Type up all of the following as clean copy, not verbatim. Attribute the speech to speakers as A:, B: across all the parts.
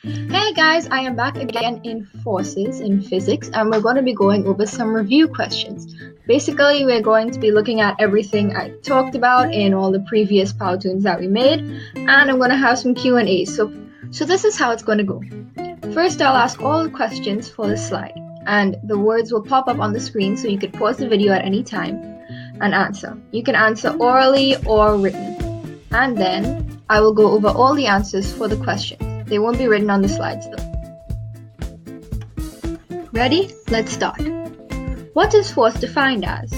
A: Hey guys, I am back again in Forces in Physics, and we're going to be going over some review questions. Basically, we're going to be looking at everything I talked about in all the previous Powtoons that we made, and I'm going to have some Q&A. So this is how it's going to go. First, I'll ask all the questions for the slide, and the words will pop up on the screen so you could pause the video at any time and answer. You can answer orally or written, and then I will go over all the answers for the questions. They won't be written on the slides though. Ready? Let's start. What is force defined as?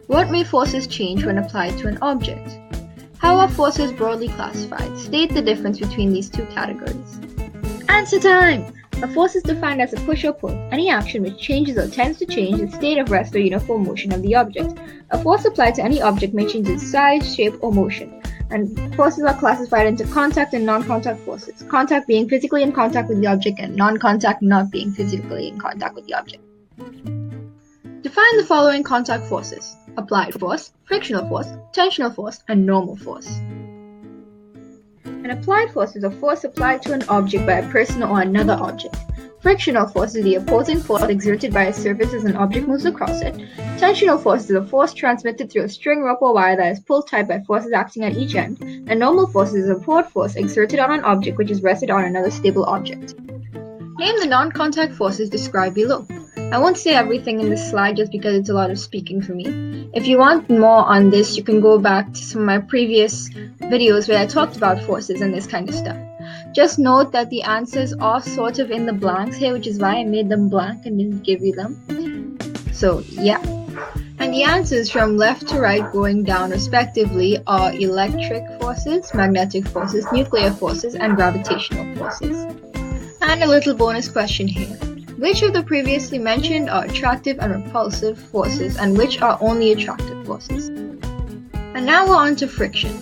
A: What may forces change when applied to an object? How are forces broadly classified? State the difference between these two categories. Answer time! A force is defined as a push or pull, any action which changes or tends to change the state of rest or uniform motion of the object. A force applied to any object may change its size, shape, or motion. And forces are classified into contact and non-contact forces. Contact being physically in contact with the object and non-contact not being physically in contact with the object. Define the following contact forces: applied force, frictional force, tensional force, and normal force. An applied force is a force applied to an object by a person or another object. Frictional force is the opposing force exerted by a surface as an object moves across it. Tensional force is a force transmitted through a string, rope, or wire that is pulled tight by forces acting at each end. And normal force is a support force exerted on an object which is rested on another stable object. Name the non-contact forces described below. I won't say everything in this slide just because it's a lot of speaking for me. If you want more on this, you can go back to some of my previous videos where I talked about forces and this kind of stuff. Just note that the answers are sort of in the blanks here, which is why I made them blank and didn't give you them. So yeah. And the answers from left to right going down respectively are electric forces, magnetic forces, nuclear forces, and gravitational forces. And a little bonus question here. Which of the previously mentioned are attractive and repulsive forces, and which are only attractive forces? And now we're on to friction.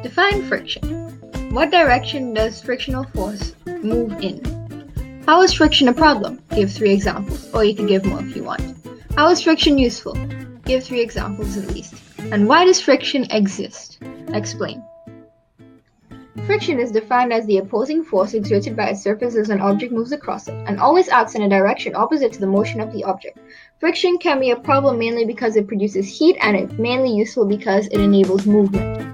A: Define friction. What direction does frictional force move in? How is friction a problem? Give 3 examples, or you can give more if you want. How is friction useful? Give 3 examples at least. And why does friction exist? Explain. Friction is defined as the opposing force exerted by a surface as an object moves across it, and always acts in a direction opposite to the motion of the object. Friction can be a problem mainly because it produces heat, and it's mainly useful because it enables movement.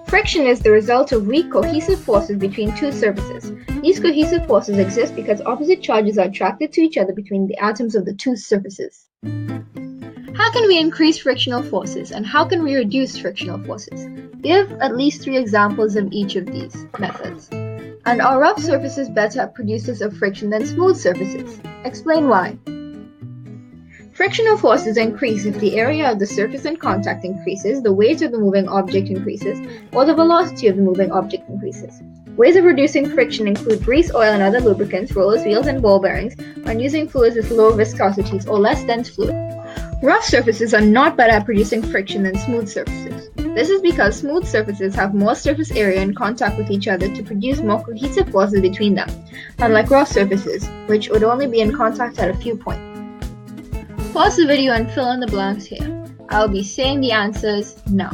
A: Friction is the result of weak cohesive forces between two surfaces. These cohesive forces exist because opposite charges are attracted to each other between the atoms of the two surfaces. How can we increase frictional forces, and how can we reduce frictional forces? Give at least 3 examples of each of these methods. And are rough surfaces better producers of friction than smooth surfaces? Explain why. Frictional forces increase if the area of the surface in contact increases, the weight of the moving object increases, or the velocity of the moving object increases. Ways of reducing friction include grease, oil, and other lubricants, rollers, wheels, and ball bearings, and using fluids with low viscosities or less dense fluid. Rough surfaces are not better at producing friction than smooth surfaces. This is because smooth surfaces have more surface area in contact with each other to produce more cohesive forces between them, unlike rough surfaces, which would only be in contact at a few points. Pause the video and fill in the blanks here. I'll be saying the answers now.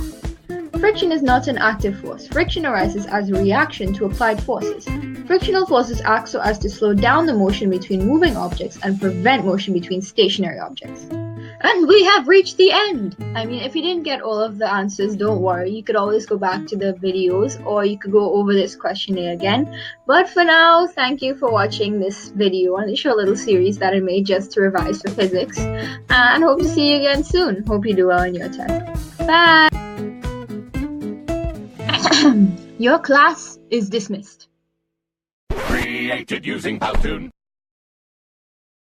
A: Friction is not an active force. Friction arises as a reaction to applied forces. Frictional forces act so as to slow down the motion between moving objects and prevent motion between stationary objects. And we have reached the end! I mean, if you didn't get all of the answers, don't worry. You could always go back to the videos, or you could go over this questionnaire again. But for now, thank you for watching this video on this short little series that I made just to revise for physics. And hope to see you again soon. Hope you do well in your test. Bye! Your class is dismissed.
B: Created using Powtoon.